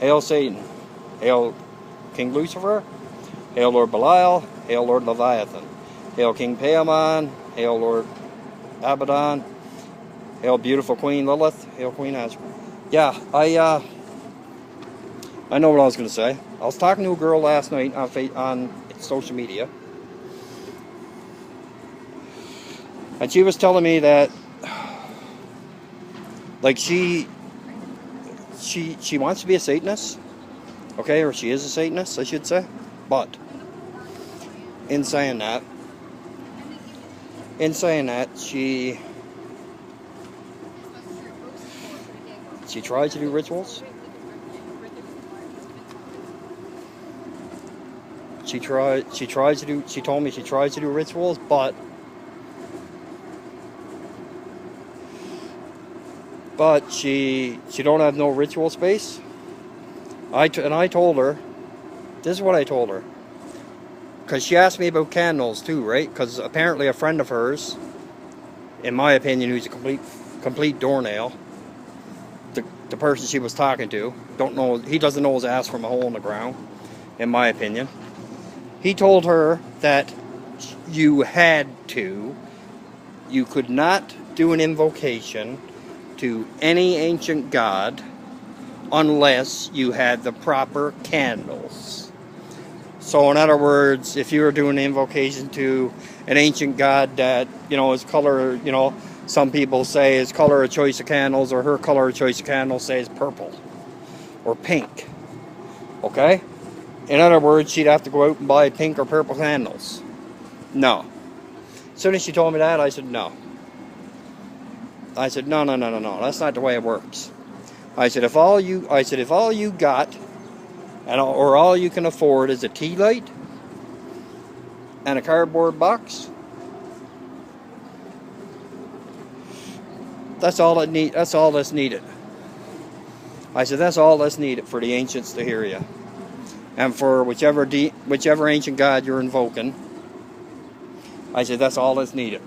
Hail Satan. Hail King Lucifer. Hail Lord Belial. Hail Lord Leviathan. Hail King Paimon. Hail Lord Abaddon. Hail beautiful Queen Lilith. Hail Queen Azra. Yeah, I know what I was going to say. I was talking to a girl last night on social media. And she was telling me that, like, she wants to be a Satanist. Okay, or she is a Satanist, I should say. But, in saying that, she tries to do rituals. She told me she tries to do rituals, but she don't have no ritual space. I told her, this is what I told her, because she asked me about candles too, right? Because apparently a friend of hers, in my opinion, who's a complete doornail, the person she was talking to, he doesn't know his ass from a hole in the ground, in my opinion. He told her that you could not do an invocation to any ancient god unless you had the proper candles. So in other words, if you were doing an invocation to an ancient god that, his color, some people say his color of choice of candles, or her color of choice of candles, say is purple or pink. Okay? In other words, she'd have to go out and buy pink or purple candles. No. As soon as she told me that, I said no. I said no, that's not the way it works. I said if all you got, or all you can afford is a tea light and a cardboard box, that's all that's needed. I said that's all that's needed for the ancients to hear you, and for whichever ancient god you're invoking. I said that's all that's needed.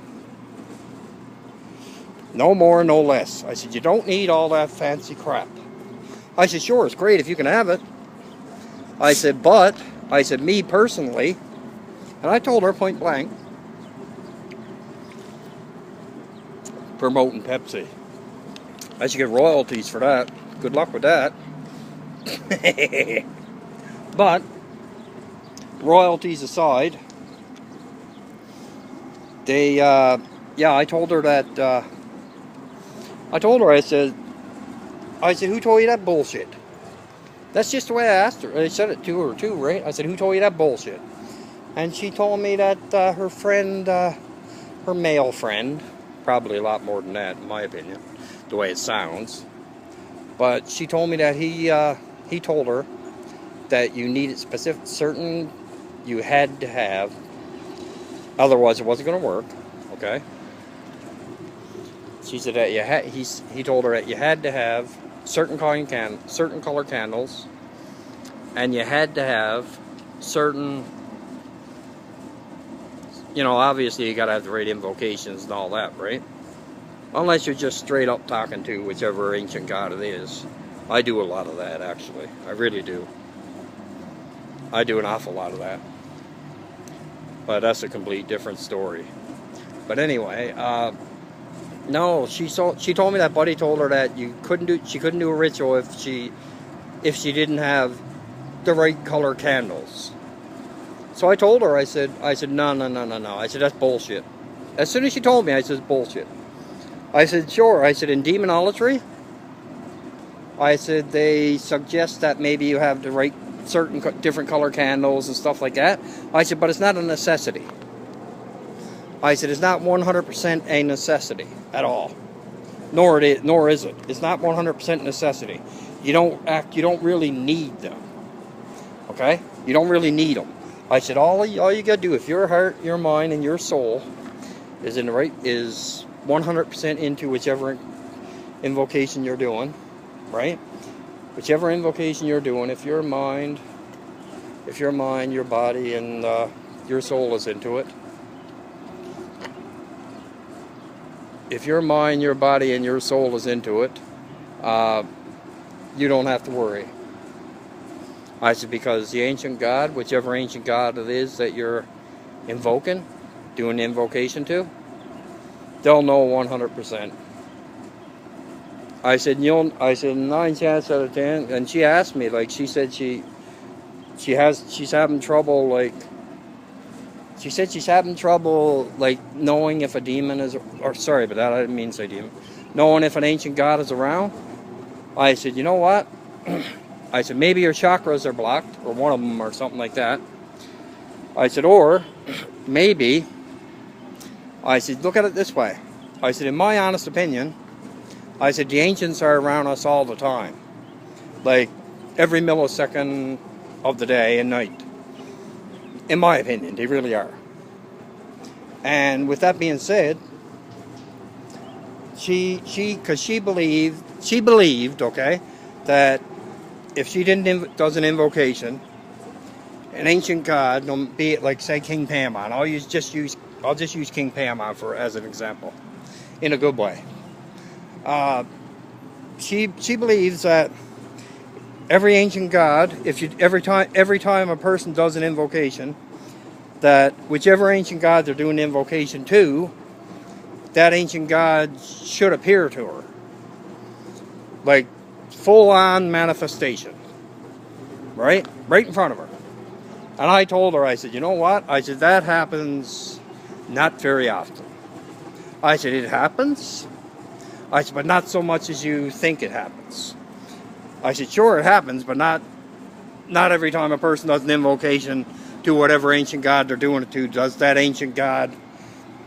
No more, no less. I said, you don't need all that fancy crap. I said, sure, it's great if you can have it. I said, me personally, and I told her point blank, promoting Pepsi. I should get royalties for that. Good luck with that. But, royalties aside, I told her that, I said, who told you that bullshit? That's just the way I asked her. I said it to her too, right? I said, who told you that bullshit? And she told me that her friend, her male friend, probably a lot more than that, in my opinion, the way it sounds. But she told me that he told her that you needed you had to have, otherwise it wasn't going to work, okay? She said that he told her that you had to have certain color candles, and you had to have certain, obviously you got to have the right invocations and all that, right? Unless you're just straight up talking to whichever ancient god it is. I do a lot of that, actually. I really do. I do an awful lot of that. But that's a complete different story. But anyway, no, she told me that Buddy told her that she couldn't do a ritual if she didn't have the right color candles. So I told her, I said no. I said that's bullshit. As soon as she told me, I said it's bullshit. I said sure. I said in demonolatry, I said they suggest that maybe you have the right certain different color candles and stuff like that. I said but it's not a necessity. I said it's not 100% a necessity at all. Nor is it. It's not 100% necessity. You don't really need them. Okay? You don't really need them. I said all you gotta do, if your heart, your mind, and your soul is 100% into whichever invocation you're doing, right? Whichever invocation you're doing, if your mind, your body, and your soul is into it. If your mind, your body, and your soul is into it, you don't have to worry. I said, because the ancient god, whichever ancient god it is that you're invoking, doing the invocation to, they'll know 100%. I said, I said, 9 chances out of 10, and she asked me, like, she said she's having trouble, like, she said she's having trouble, like, knowing if a demon is, or sorry, but that I didn't mean to say demon, knowing if an ancient god is around. I said, you know what? I said, maybe your chakras are blocked, or one of them, or something like that. I said, or maybe, I said, look at it this way. I said, in my honest opinion, I said, the ancients are around us all the time. Like, every millisecond of the day and night. In my opinion, they really are. And with that being said, because she believed, okay, that if she does an invocation, an ancient god, be it like say King Paimon, I'll just use King Paimon as an example, in a good way. She believes that every ancient god, every time a person does an invocation, that whichever ancient god they're doing the invocation to, that ancient god should appear to her. Like, full-on manifestation. Right? Right in front of her. And I told her, I said, you know what? I said, that happens not very often. I said, it happens. I said, but not so much as you think it happens. I said, sure, it happens, but not every time a person does an invocation to whatever ancient god they're doing it to, does that ancient god,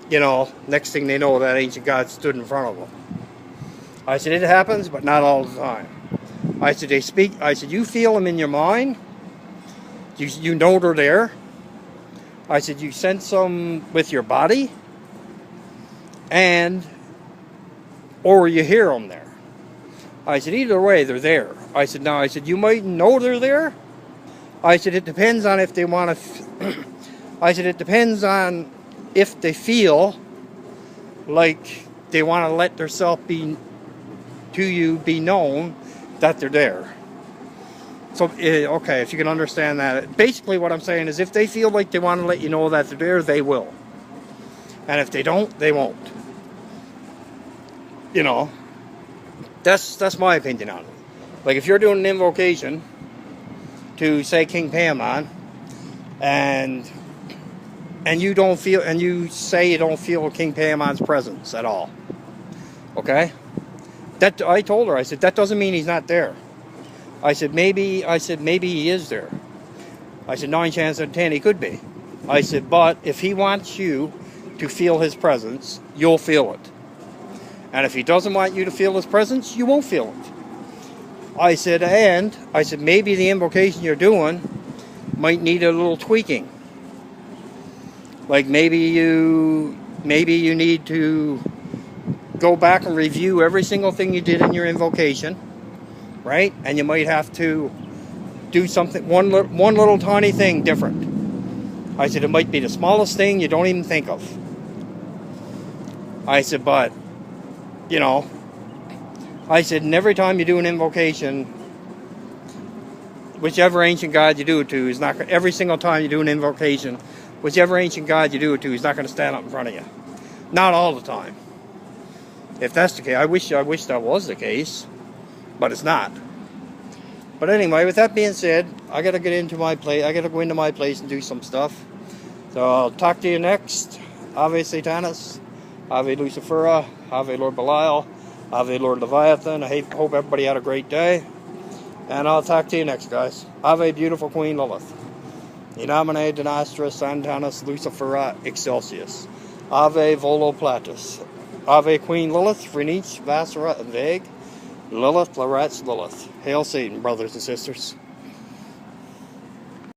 you know, next thing they know, that ancient god stood in front of them. I said, it happens, but not all the time. I said, they speak. I said, you feel them in your mind. You know they're there. I said, you sense them with your body. Or you hear them there. I said, either way, they're there. I said, now, I said, you might know they're there. I said, it depends on if they want to, I said, it depends on if they feel like they want to let themselves be known that they're there. So, okay, if you can understand that. Basically what I'm saying is if they feel like they want to let you know that they're there, they will. And if they don't, they won't. You know, that's my opinion on it. Like, if you're doing an invocation to, say, King Paimon, and you don't feel, and you say you don't feel King Paimon's presence at all, okay? That, I told her, I said, that doesn't mean he's not there. I said, maybe he is there. I said, 9 chances out of 10 he could be. I said, but if he wants you to feel his presence, you'll feel it. And if he doesn't want you to feel his presence, you won't feel it. I said, maybe the invocation you're doing might need a little tweaking. Like, maybe you need to go back and review every single thing you did in your invocation, right? And you might have to do something, one little tiny thing different. I said, it might be the smallest thing you don't even think of. I said, but, you know, I said, and every time you do an invocation, whichever ancient god you do it to is not, every single time you do an invocation, whichever ancient god you do it to, he's not going to stand up in front of you. Not all the time. If that's the case, I wish that was the case, but it's not. But anyway, with that being said, I got to get into my place. I got to go into my place and do some stuff. So I'll talk to you next. Ave Satanis, Ave Lucifera, Ave Lord Belial, Ave Lord Leviathan. I hope everybody had a great day. And I'll talk to you next, guys. Ave Beautiful Queen Lilith. In nomine Dinastra Santanus Lucifera Excelsius. Ave Volo Platus. Ave Queen Lilith, Phrenich, Vassara, and Veg. Lilith, Loretz, Lilith. Hail Satan, brothers and sisters.